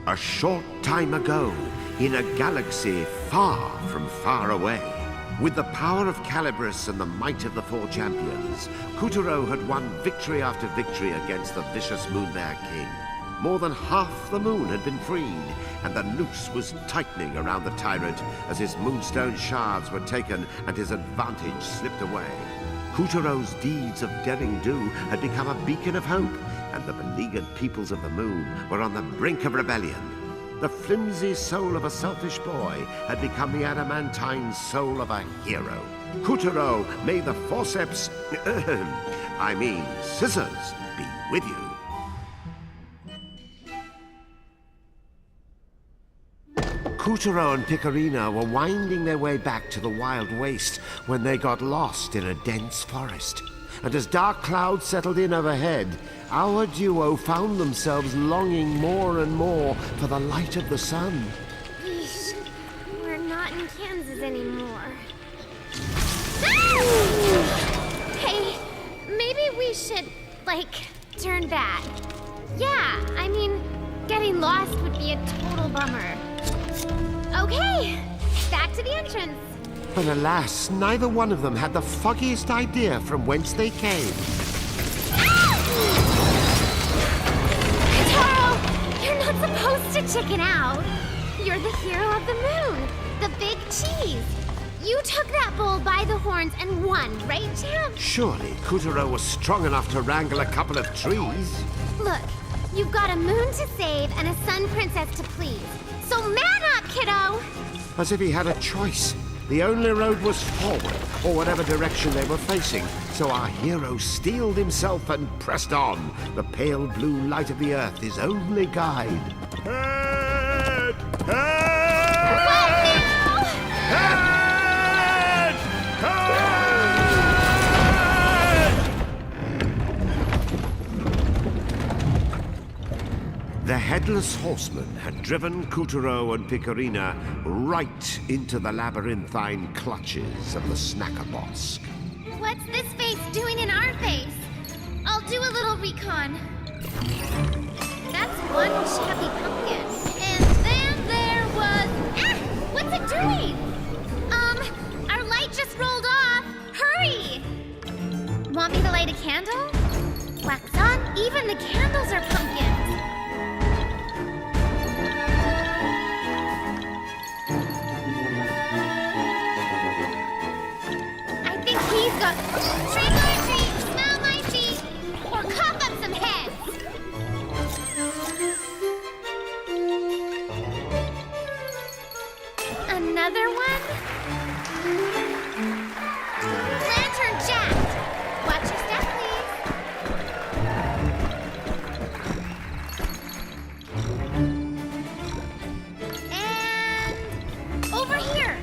A short time ago, in a galaxy far from far away, with the power of Calibris and the might of the four champions, Kuturo had won victory after victory against the vicious Moonbear King. More than half the moon had been freed, and the noose was tightening around the tyrant as his moonstone shards were taken and his advantage slipped away. Kuturo's deeds of daring do had become a beacon of hope, and the beleaguered peoples of the moon were on the brink of rebellion. The flimsy soul of a selfish boy had become the adamantine soul of a hero. Kuturo, may the forceps, scissors, be with you. Kuturo and Picarina were winding their way back to the wild waste when they got lost in a dense forest. And as dark clouds settled in overhead, our duo found themselves longing more and more for the light of the sun. Yeesh, we're not in Kansas anymore. Hey, maybe we should, turn back. Yeah, getting lost would be a total bummer. Okay, back to the entrance. But alas, neither one of them had the foggiest idea from whence they came. Taro, you're not supposed to chicken out. You're the hero of the moon, the big cheese. You took that bull by the horns and won, right, champ? Surely Kuturo was strong enough to wrangle a couple of trees. Look, you've got a moon to save and a sun princess to please. So man up, kiddo! As if he had a choice. The only road was forward, or whatever direction they were facing. So our hero steeled himself and pressed on. The pale blue light of the earth, his only guide. Head! Head! What now? Head! Head! The Headless Horseman had driven Kuturo and Picarina right into the labyrinthine clutches of the Snackerbosk. What's this face doing in our face? I'll do a little recon. That's one chubby pumpkin. And then there was... what's it doing? Our light just rolled off. Hurry! Want me to light a candle? Wax on, even the candles are pumpkins. He's got trick or treat, smell my feet, or cough up some heads. Another one? Lantern Jack! Watch your step, please. And over here.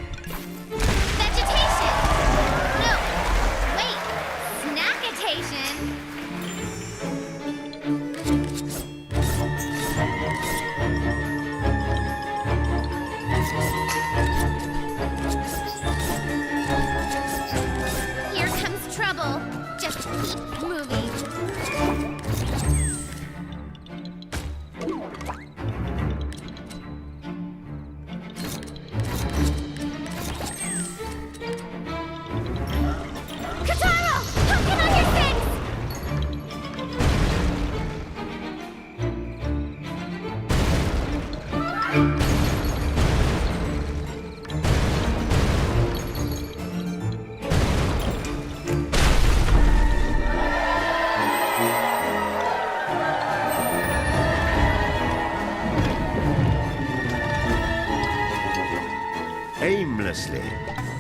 Vegetation. No. Wait. Snackitation. Here comes trouble. Just keep moving. Kataro! Pumpkin on your six! Aimlessly,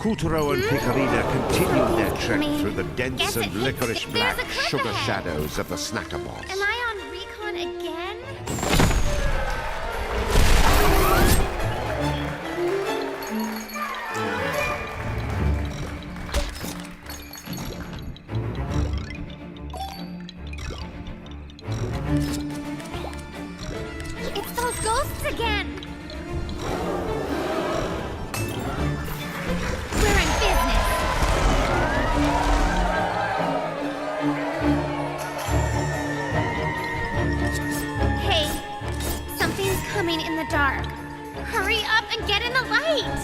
Kuturo and Picarina continued their trek through the dense Guess and it- licorice there's black a cliff sugar ahead. shadows of the Snackerbosk. Am I on recon again? It's those ghosts again! We're in business! Hey, something's coming in the dark. Hurry up and get in the light!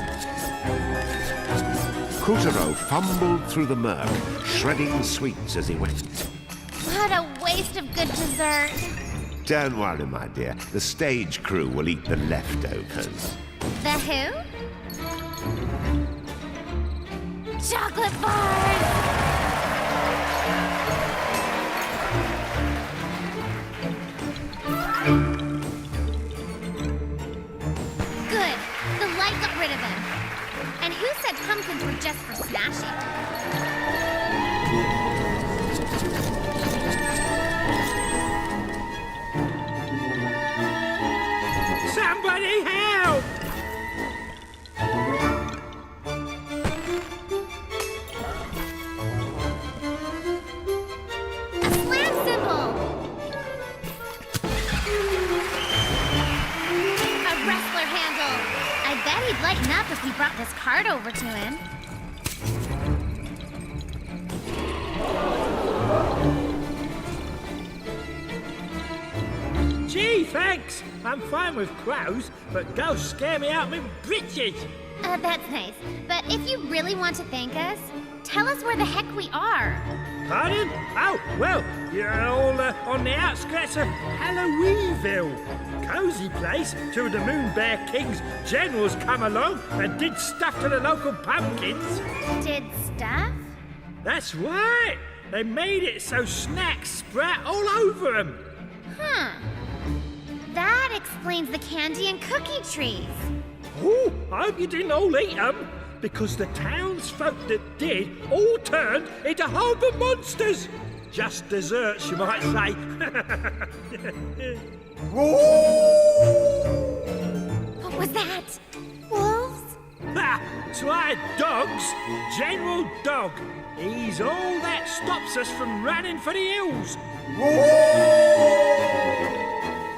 Kuturo fumbled through the murk, shredding sweets as he went. What a waste of good dessert. Don't worry, my dear. The stage crew will eat the leftovers. The who? Chocolate bars! Good. The light got rid of him. And who said pumpkins were just for smashing? Somebody help! A slam cymbal! A wrestler handle! I bet he'd lighten up if we brought this card over to him. Gee, thanks. I'm fine with crows, but ghosts scare me out with britches. That's nice. But if you really want to thank us, tell us where the heck we are. Pardon? Oh, well, you're all on the outskirts of Halloweenville. Cozy place till the Moon Bear King's generals come along and did stuff to the local pumpkins. Did stuff? That's right. They made it so snacks sprout all over them. Huh. That explains the candy and cookie trees. Oh, I hope you didn't all eat them, because the townsfolk that did all turned into horrible monsters. Just desserts, you might say. What was that? Wolves? Ha! Try dogs. General Dog. He's all that stops us from running for the hills.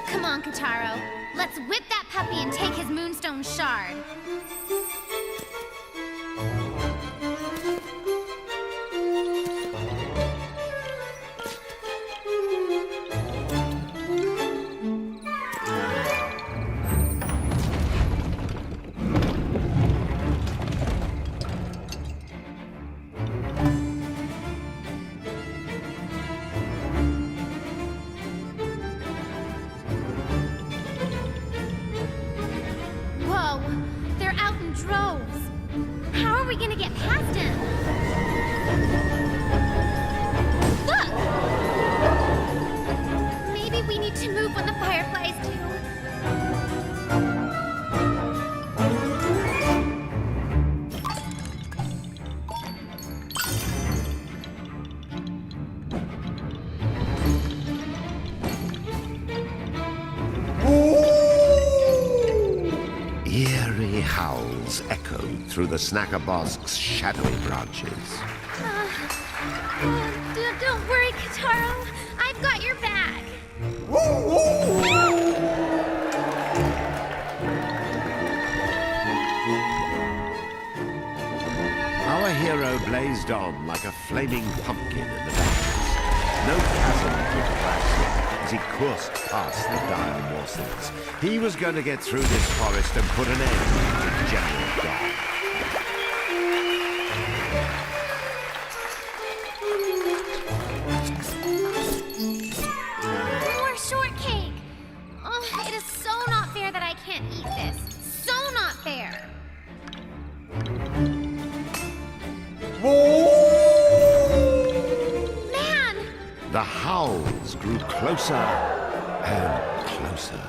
Come on, Kotaro. Let's whip that puppy and take his moonstone shard. Whoa, they're out in droves. How are we gonna get past him? Look! Maybe we need to move when the fireflies do. Eerie howls echoed through the Snacker Bosk's shadowy branches. Don't worry, Kotaro. I've got your back. Our hero blazed on like a flaming pumpkin in the darkness. No chasm could crash him as he coursed past the dire morsels. He was going to get through this forest and put an end to General Dog. More shortcake. Oh, it is so not fair that I can't eat this. So not fair. Man! The howls grew closer and closer.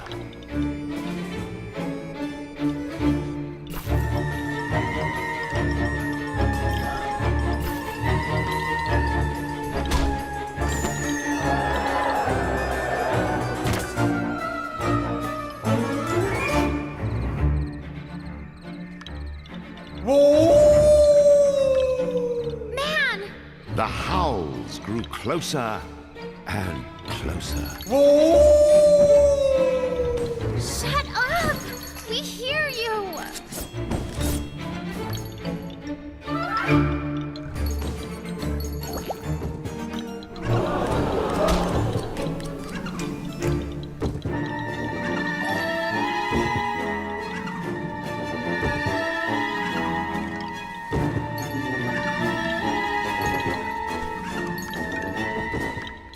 Man! The howls grew closer and closer. Shut up! We hear you!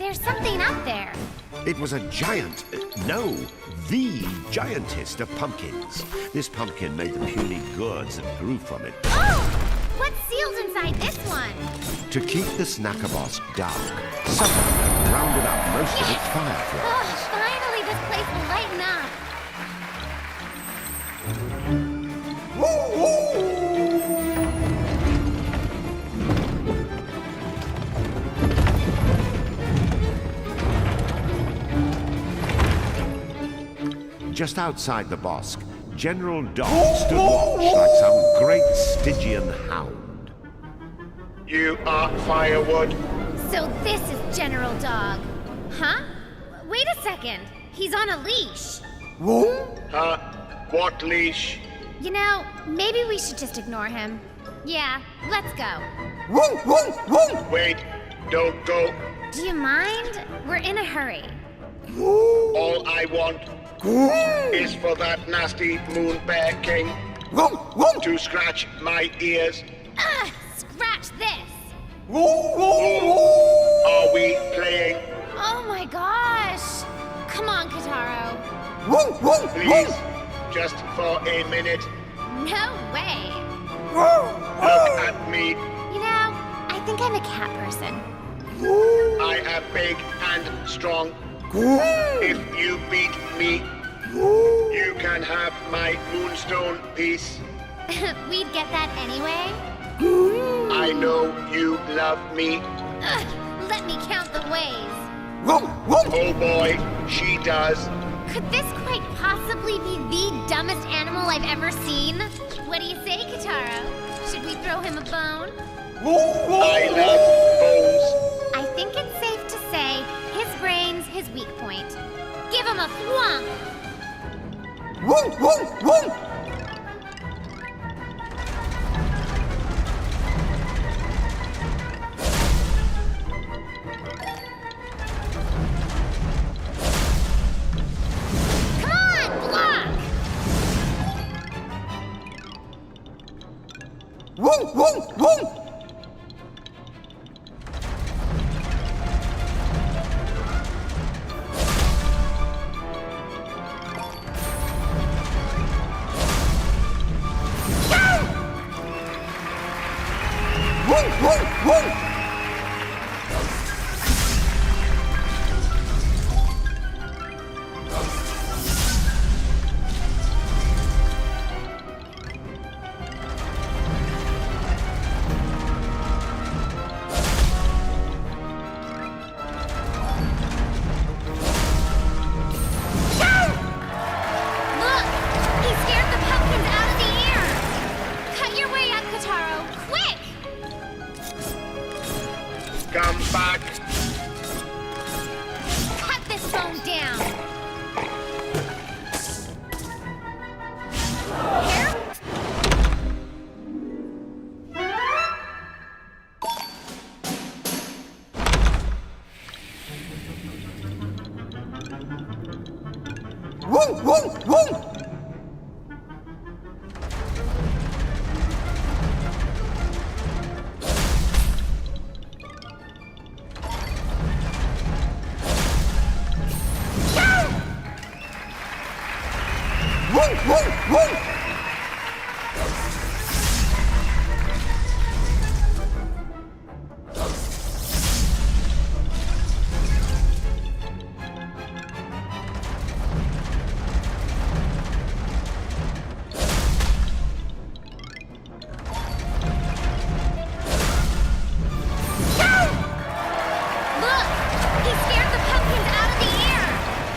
There's something up there. It was a giant, no, the giantest of pumpkins. This pumpkin made the puny gourds that grew from it. Oh! What's sealed inside this one? To keep the snacker boss dark, someone had rounded up most of its fireflies. Oh, finally this place will lighten up. Just outside the bosque, General Dog stood watch like some great Stygian hound. You are firewood. So this is General Dog. Huh? Wait a second. He's on a leash. Huh? What leash? You know, maybe we should just ignore him. Yeah, let's go. Wait, don't go. Do you mind? We're in a hurry. All I want is for that nasty moon bear king to scratch my ears. Ugh, scratch this. Are we playing? Oh my gosh. Come on, Kataro. Please, just for a minute. No way. Look at me. You know, I think I'm a cat person. I am big and strong. If you beat me, you can have my moonstone piece. We'd get that anyway. I know you love me. Ugh, let me count the ways. Oh boy, she does. Could this quite possibly be the dumbest animal I've ever seen? What do you say, Kataro? Should we throw him a bone? I love bones. I think it's safe to say his brain's his weak point. Give him a thwomp! Come on, block! Look! He scared the pumpkins out of the air! Cut your way up, Kataro! Quick! Come back. Cut this bone down! Here? Look! He scared the pumpkins out of the air!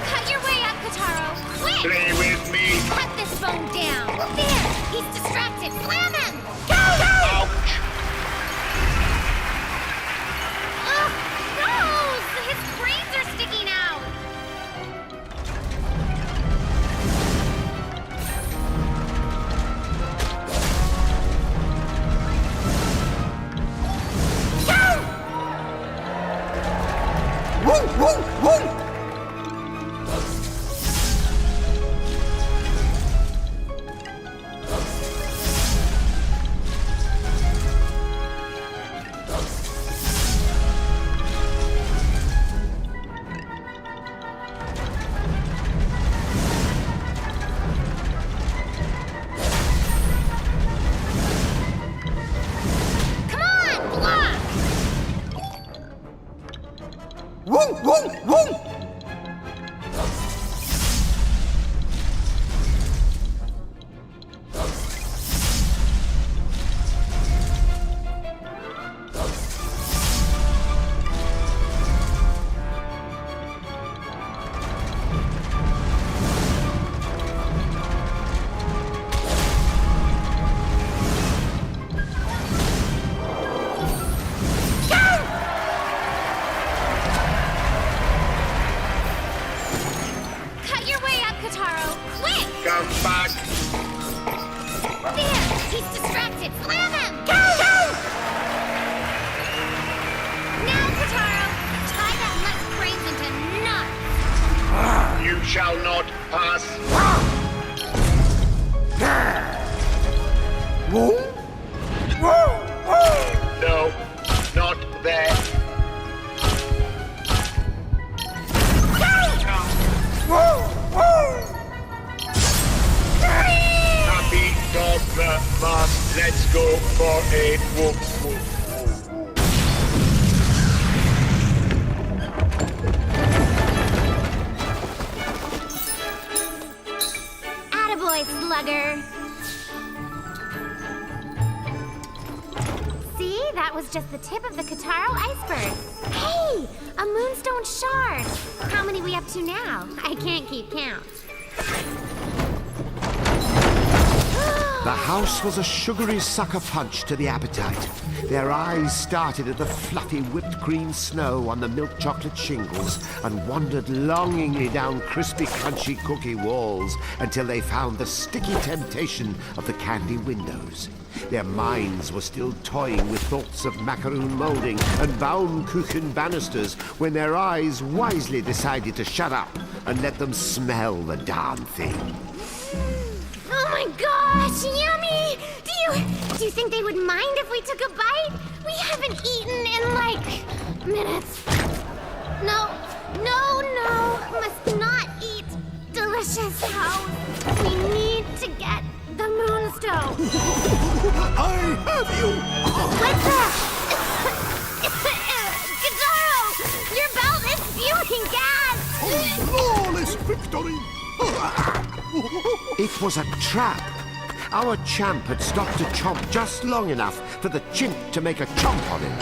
Cut your way up, Kataro! Quick! Play with me. Cut this bone down! There! He's distracted! Slam him! Ouch. Ugh! Gross! His brains are sticking out! Woo, woo, woo! Cut your way up, Kataro! Quick! Come back. There! He's distracted! Slam him! Go! Now, Kataro! Tie that nut's brains into knots! You shall not pass. Woo! Woo! Woo! No, not there. Woo! Woo! Happy dog the mask. Let's go for a whoop whoop. Attaboy, Slugger! See? That was just the tip of the Kataro iceberg. Hey! A moonstone shard! How many we up to now? I can't keep count. The house was a sugary sucker punch to the appetite. Their eyes started at the fluffy whipped cream snow on the milk chocolate shingles and wandered longingly down crispy, crunchy cookie walls until they found the sticky temptation of the candy windows. Their minds were still toying with thoughts of macaroon molding and Baumkuchen banisters when their eyes wisely decided to shut up and let them smell the darn thing. Oh my gosh, yummy! Do you think they would mind if we took a bite? We haven't eaten in like minutes. No, must not eat delicious house. We need to get the moonstone. I have you! What's that? Kataro! Your belt is spewing gas! Flawless victory! It was a trap. Our champ had stopped to chomp just long enough for the chimp to make a chomp on him.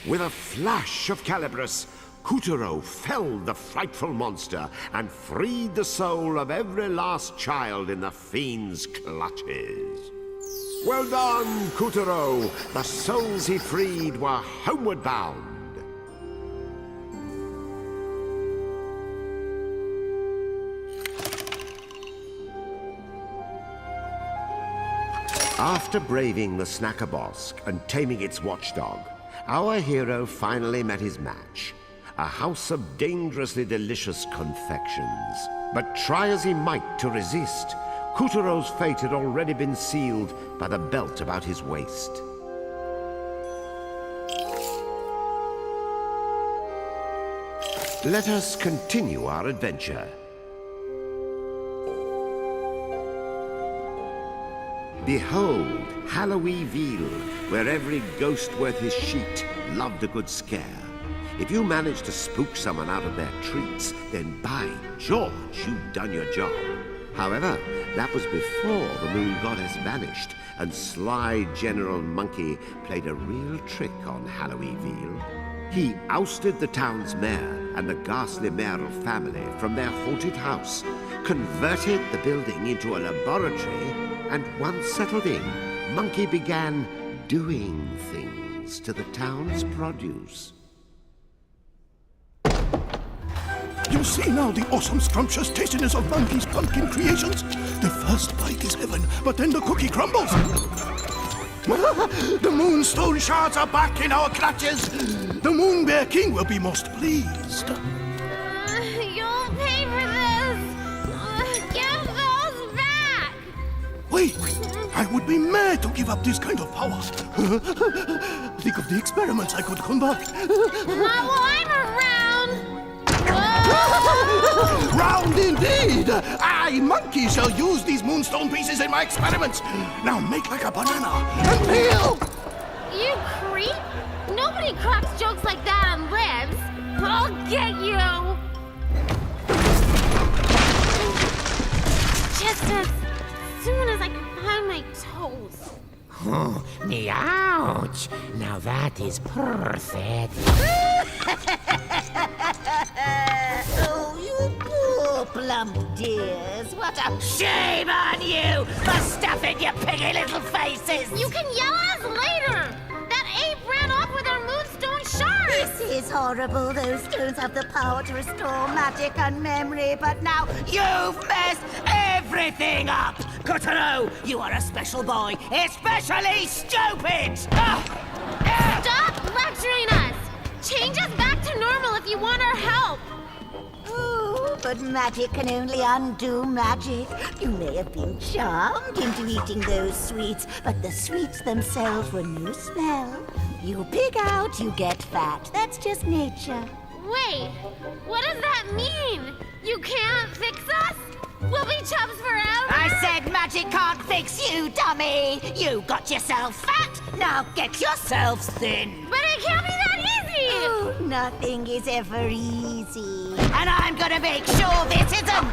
With a flash of Calibris, Kuturo felled the frightful monster and freed the soul of every last child in the fiend's clutches. Well done, Kuturo! The souls he freed were homeward bound. After braving the Snacker Bosk and taming its watchdog, our hero finally met his match. A house of dangerously delicious confections. But try as he might to resist, Kuturo's fate had already been sealed by the belt about his waist. Let us continue our adventure. Behold, Halloweenville, where every ghost worth his sheet loved a good scare. If you manage to spook someone out of their treats, then by George, you've done your job. However, that was before the moon goddess vanished, and sly General Monkey played a real trick on Halloweenville. He ousted the town's mayor and the ghastly mayoral family from their haunted house, converted the building into a laboratory, and once settled in, Monkey began doing things to the town's produce. You see now the awesome scrumptious tastiness of Monkey's pumpkin creations? The first bite is heaven, but then the cookie crumbles. The moonstone shards are back in our clutches. The Moon Bear King will be most pleased. You'll pay for this! Give those back! Wait, I would be mad to give up this kind of power. Think of the experiments I could conduct. Not while I'm around! I, monkey, shall use these moonstone pieces in my experiments. Now make like a banana and peel. You creep! Nobody cracks jokes like that on lives. I'll get you! Just as soon as I can find my toes. Oh, me ouch! Now that is perfect. Oh, you poor plump dears. What a shame on you for stuffing your piggy little faces. You can yell at us later! That ape ran off with our moonstone shards! This is horrible. Those stones have the power to restore magic and memory, but now you've messed everything up. Kotaro, you are a special boy, especially stupid. Stop lecturing us! Change us back to normal if you want our help! Oh, but magic can only undo magic. You may have been charmed into eating those sweets, but the sweets themselves were no spell. You pig out, you get fat. That's just nature. Wait, what does that mean? You can't fix us? We'll be chums forever? I said magic can't fix you, dummy. You got yourself fat, now get yourselves thin. But it can't be that easy! Oh, nothing is ever easy. And I'm gonna make sure this isn't. Stop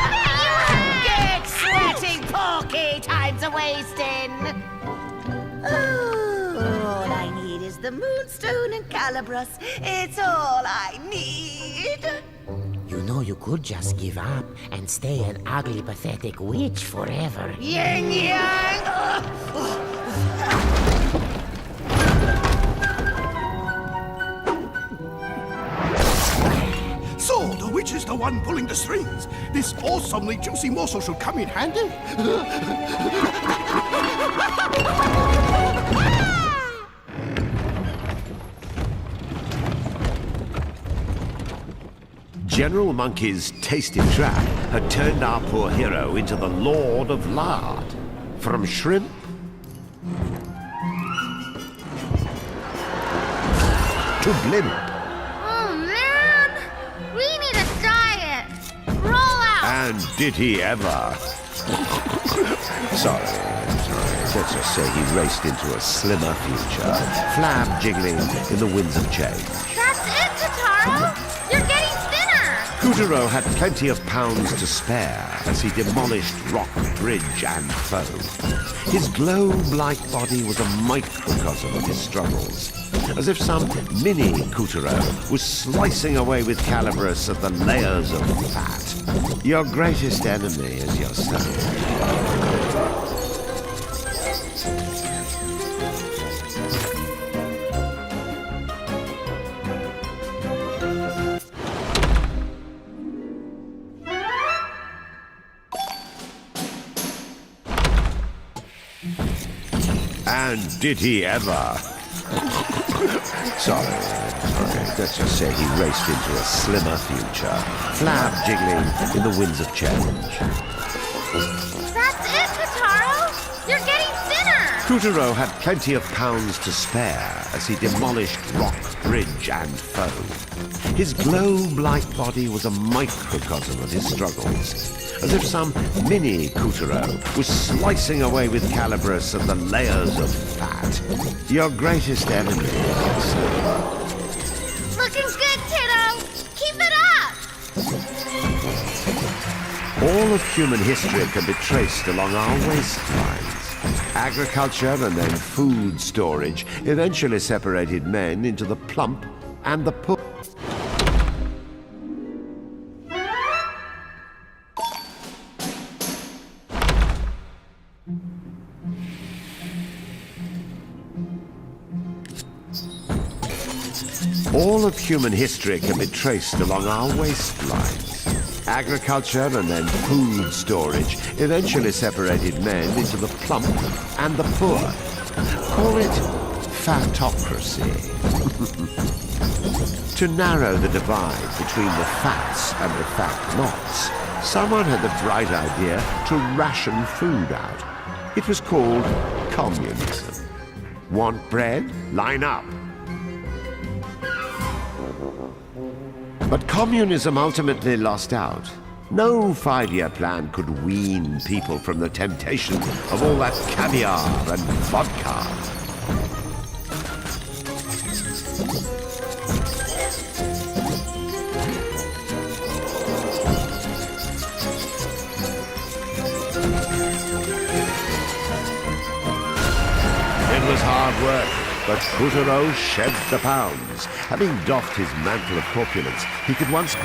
it, you hack! Get sweating, Porky. Time's a wasting. Oh, all I need is the moonstone and Calibros. It's all I need. You know you could just give up and stay an ugly, pathetic witch forever. Yin yang. So, the witch is the one pulling the strings. This awesomely juicy morsel should come in handy. General Monkey's tasty trap had turned our poor hero into the Lord of Lard. From shrimp to blimp. Oh, man! We need a diet! Roll out! And did he ever? Sorry. Let's just say he raced into a slimmer future, flab jiggling in the winds of change. That's it, Totaro! You're getting thinner! Kutaro had plenty of pounds to spare as he demolished rock, bridge, and foe. His globe-like body was a microcosm of his struggles, as if some mini Kutaro was slicing away with Calibros at the layers of fat. Your greatest enemy is yourself. And did he ever? Sorry. Let's just say he raced into a slimmer future, flab jiggling in the winds of change. That's it, Totaro! You're getting thinner! Kutaro had plenty of pounds to spare as he demolished rock, bridge, and foe. His globe-like body was a microcosm of his struggles, as if some mini Kutaro was slicing away with Calibros at the layers of fat. Your greatest enemy is yourself. Looking good, kiddo! Keep it up! All of human history can be traced along our waistlines. Agriculture and then food storage eventually separated men into the plump and the poor. All of human history can be traced along our waistlines. Agriculture and then food storage eventually separated men into the plump and the poor. Call it fatocracy. To narrow the divide between the fats and the fat-nots, someone had the bright idea to ration food out. It was called communism. Want bread? Line up. But communism ultimately lost out No 5-year plan could wean people from the temptation of all that caviar and vodka. It was hard work, but Puppeteer shed the pounds. Having doffed his mantle of corpulence, he could once...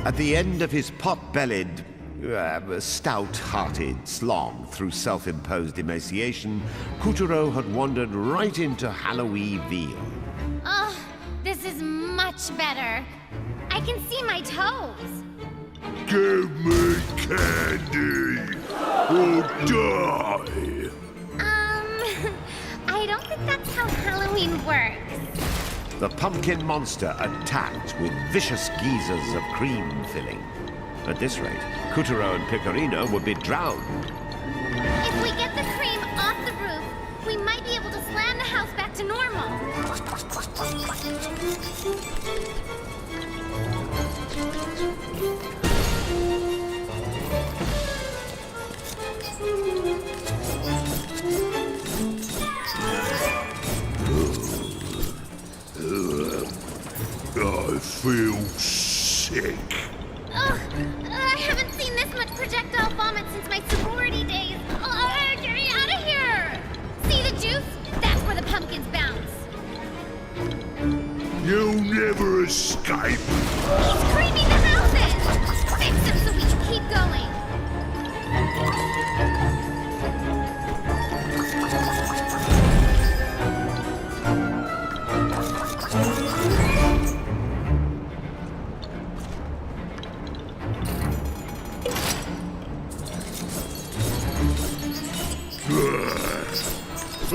At the end of his pot-bellied, stout-hearted slog through self-imposed emaciation, Puppeteer had wandered right into Halloween veal. Oh, this is much better. I can see my toes. Give me candy or die. I don't think that's how Halloween works. The pumpkin monster attacked with vicious geysers of cream filling. At this rate, Puppeteer and Piccolino would be drowned. If we get the cream off the roof, we might be able to slam the house back to normal. I feel sick. Ugh, I haven't seen this much projectile vomit since my sorority days. Get me out of here! See the juice? That's where the pumpkins bounce. You'll never escape. He's creaming the houses! Fix him so we can keep going. I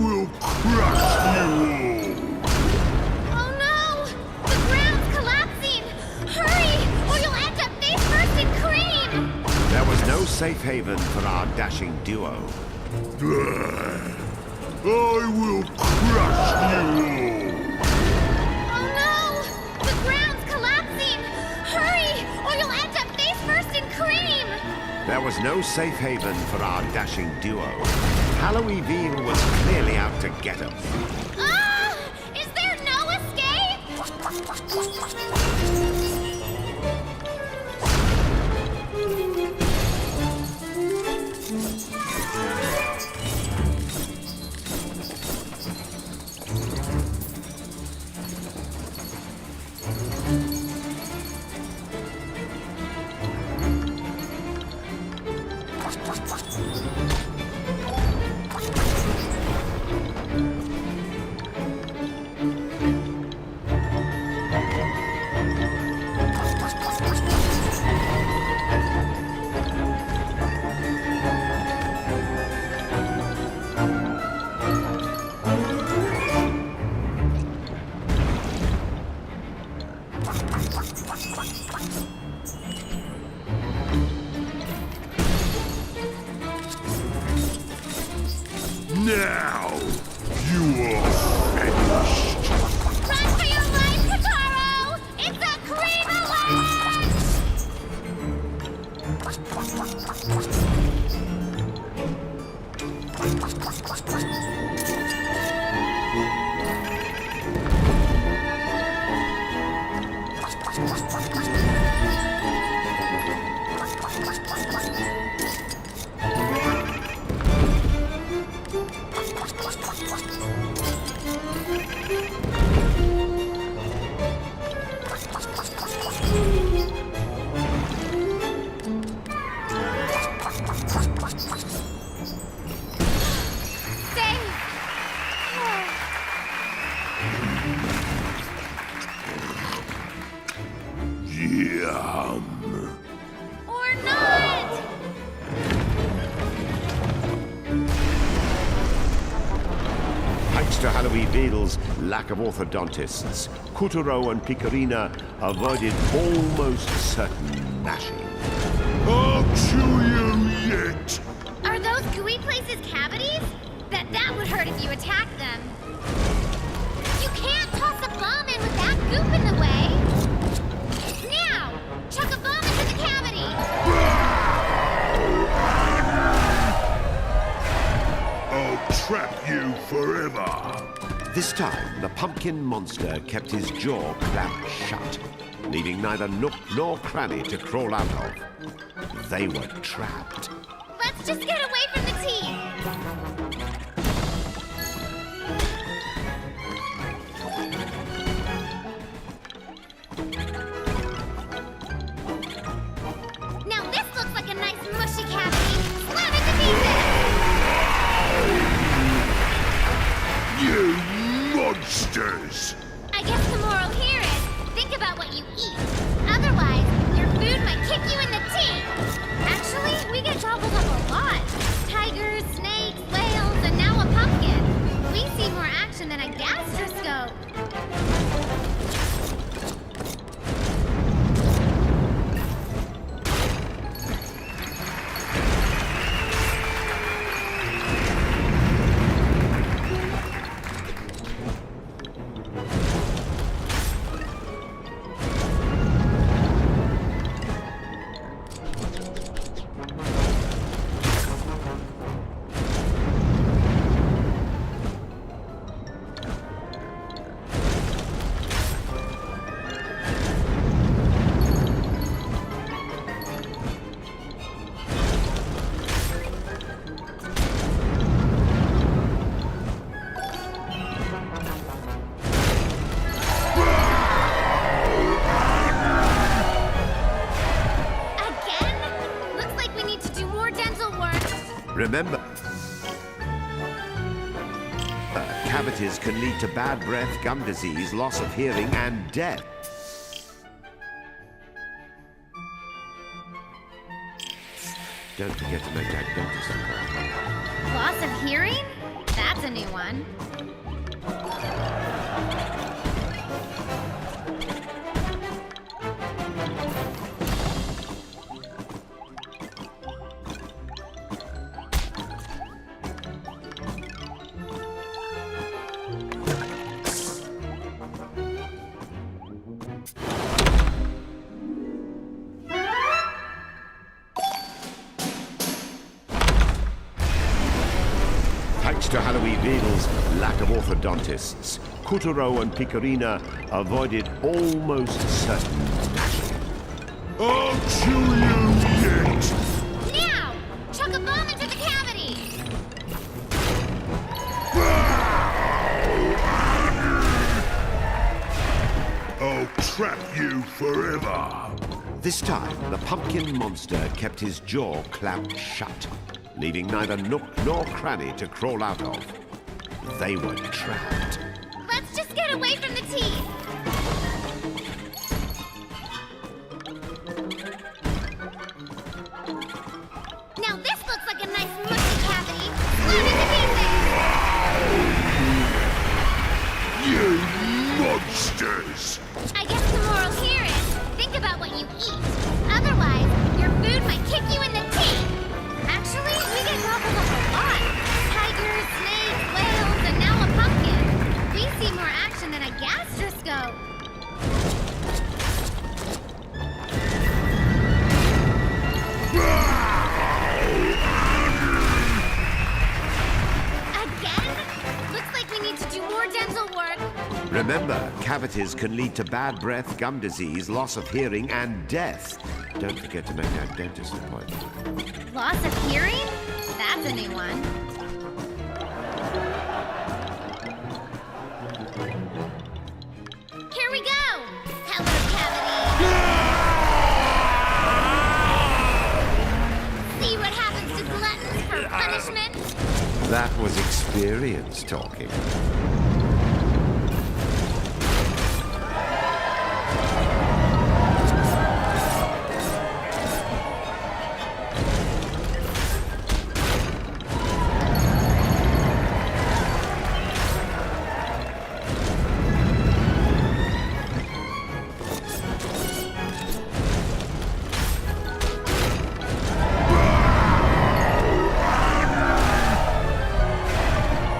will crush you all. Oh no! The ground's collapsing! Hurry, or you'll end up face first in cream! There was no safe haven for our dashing duo. I will crush you Oh no! The ground's collapsing! Hurry, or you'll end up face first in cream! There was no safe haven for our dashing duo. Halloween Veal was clearly out to get us. Ah! Is there no escape? now. You are finished. Run for your life, Puppeteer! It's a cream alert! Yum. Or not! Thanks to Halloween Beadle's lack of orthodontists, Puppeteer and Piccolino avoided almost certain gnashing. I'll chew you yet. Are those gooey places cavities? That would hurt if you attack them. You can't toss a goop in the way. Now! Chuck a bomb into the cavity! I'll trap you forever. This time, the pumpkin monster kept his jaw clamped shut, leaving neither nook nor cranny to crawl out of. They were trapped. Let's just get away from the teeth! Now this looks like a nice mushy cavity! Slam it to pieces! You monsters! I guess the moral here is, think about what you eat. Otherwise, your food might kick you in the teeth! Actually, we get gobbled up a lot. Tigers, snakes, whales, and now a pumpkin. We see more action than a gastroscope. Remember, cavities can lead to bad breath, gum disease, loss of hearing, and death. Don't forget to make that dentist appointment. Loss of hearing? That's a new one. Thanks to Halloween Beagle's lack of orthodontists, Kuturo and Picarina avoided almost certain gnashing. I'll chew you yet! Now! Chuck a bomb into the cavity! I'll trap you forever! This time, the pumpkin monster kept his jaw clamped shut, leaving neither nook nor cranny to crawl out of. They were trapped. Let's just get away from the teeth! Now this looks like a nice mushy cavity! Slam it to pieces! You monsters! I guess the moral here is, think about what you eat. Otherwise, your food might kick you in the teeth! Actually, we get gobbled up a lot. Tigers, snakes, whales, and now a pumpkin. We see more action than a gastroscope. Again? Looks like we need to do more dental work. Remember, cavities can lead to bad breath, gum disease, loss of hearing, and death. Don't forget to make that dentist appointment. Loss of hearing? That's a new one. Here we go! Hello, cavity! See what happens to gluttons for punishment? That was experience talking.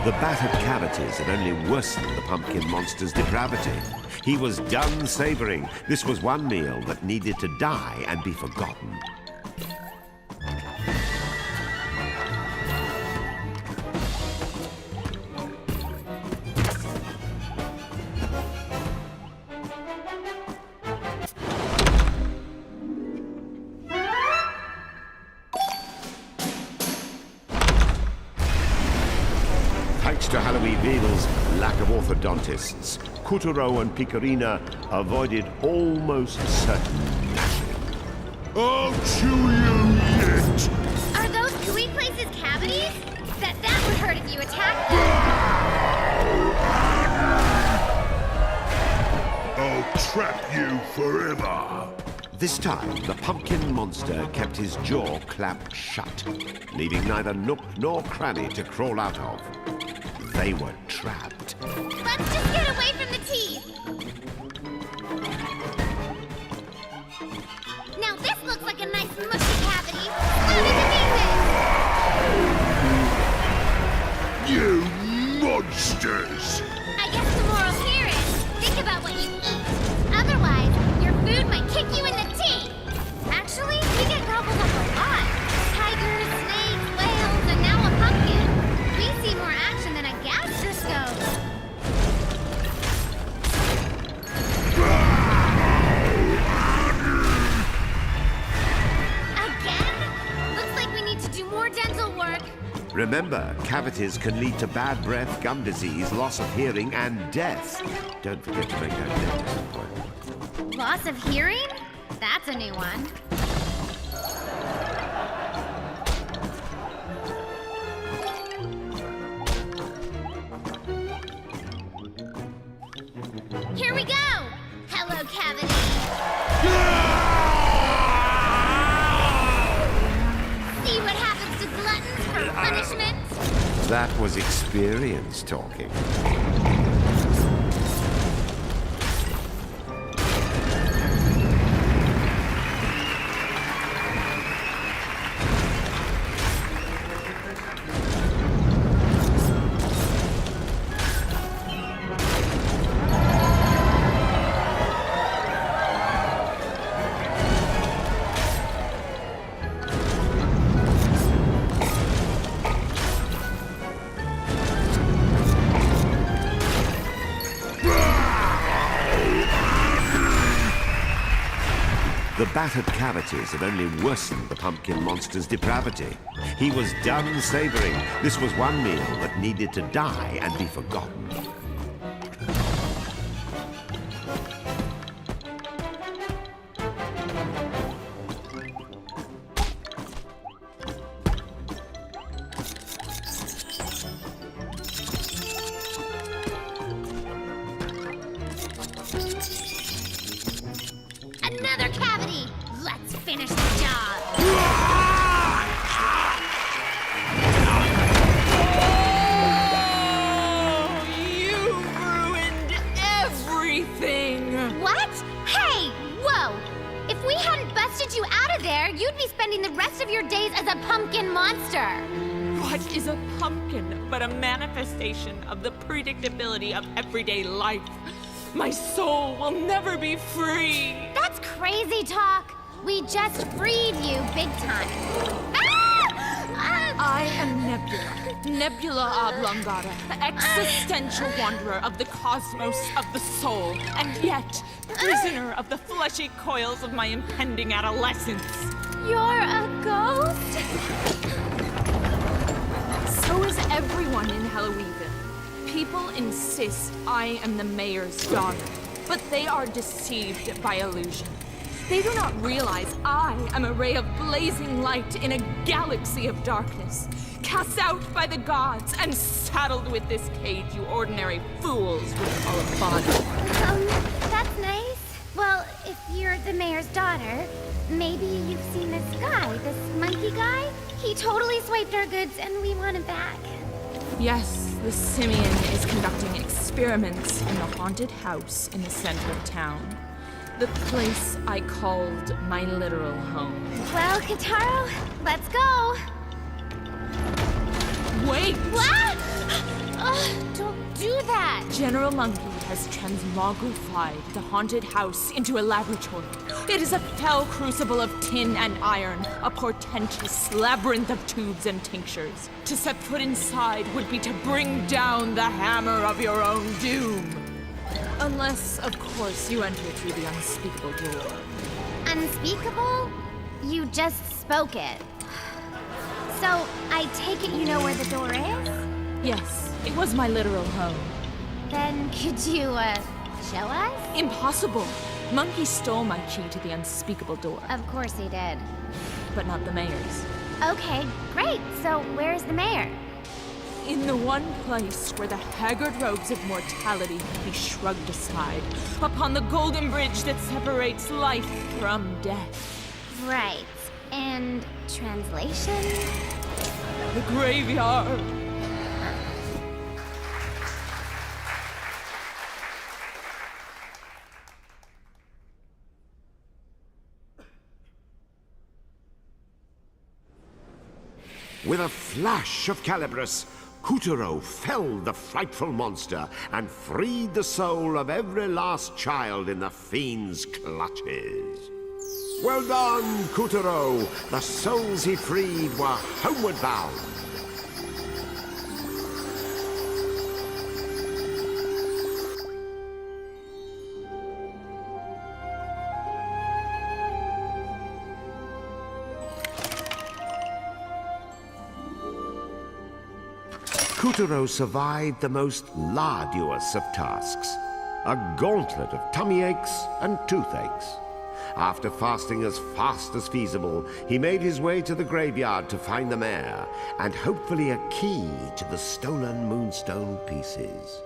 The battered cavities had only worsened the pumpkin monster's depravity. He was done savoring. This was one meal that needed to die and be forgotten. Thanks to Halloween Beadle's lack of orthodontists, Kuturo and Picarina avoided almost certain gnashing. I'll chew you yet! Are those gooey places cavities? That would hurt if you attacked them. I'll trap you forever! This time, the pumpkin monster kept his jaw clamped shut, leaving neither nook nor cranny to crawl out of. They were trapped. Let's just get away from the teeth. Now this looks like a nice mushy cavity. Split into pieces. You monsters! I guess the moral here is, think about what you eat. Otherwise, your food might kick you in the teeth. Actually, we get gobbled up a lot. Tigers, snakes, whales, and now a pumpkin. We see more action than a gastroscope. Again? Looks like we need to do more dental work. Remember, cavities can lead to bad breath, gum disease, loss of hearing, and death. Don't forget to make that dentist appointment. Loss of hearing? That's a new one. Here we go! Hello, cavity! See what happens to gluttons for punishment? That was experience talking. The battered cavities had only worsened the pumpkin monster's depravity. He was done savoring. This was one meal that needed to die and be forgotten. Another cavity! Let's finish the job! You ruined everything! What? Hey! Whoa! If we hadn't busted you out of there, you'd be spending the rest of your days as a pumpkin monster! What is a pumpkin but a manifestation of the predictability of everyday life? My soul will never be free! That's crazy talk! We just freed you big time. I am Nebula Oblongata, the existential wanderer of the cosmos of the soul, and yet prisoner of the fleshy coils of my impending adolescence. You're a ghost? So is everyone in Halloween. People insist I am the mayor's daughter, but they are deceived by illusion. They do not realize I am a ray of blazing light in a galaxy of darkness, cast out by the gods and saddled with this cage you ordinary fools would call a body. That's nice. Well, if you're the mayor's daughter, maybe you've seen this guy, this monkey guy? He totally swiped our goods and we want him back. Yes, the simian is conducting experiments in the haunted house in the center of town. The place I called my literal home. Well, Kitaro, let's go. Wait! What? Don't do that. General Monkey, has transmogrified the haunted house into a laboratory. It is a fell crucible of tin and iron, a portentous labyrinth of tubes and tinctures. To set foot inside would be to bring down the hammer of your own doom. Unless, of course, you enter through the unspeakable door. Unspeakable? You just spoke it. So, I take it you know where the door is? Yes, it was my literal home. Then could you, show us? Impossible. Monkey stole my key to the unspeakable door, Of course he did. but not the mayor's. Okay, great. So, where's the mayor? In the one place where the haggard robes of mortality can be shrugged aside, upon the golden bridge that separates life from death. Right. And translation? The graveyard. With a flash of Calibris, Kuturo felled the frightful monster and freed the soul of every last child in the fiend's clutches. Well done, Kuturo! The souls he freed were homeward bound. Kuturo survived the most arduous of tasks, a gauntlet of tummy aches and toothaches. After fasting as fast as feasible, he made his way to the graveyard to find the mayor, and hopefully a key to the stolen moonstone pieces.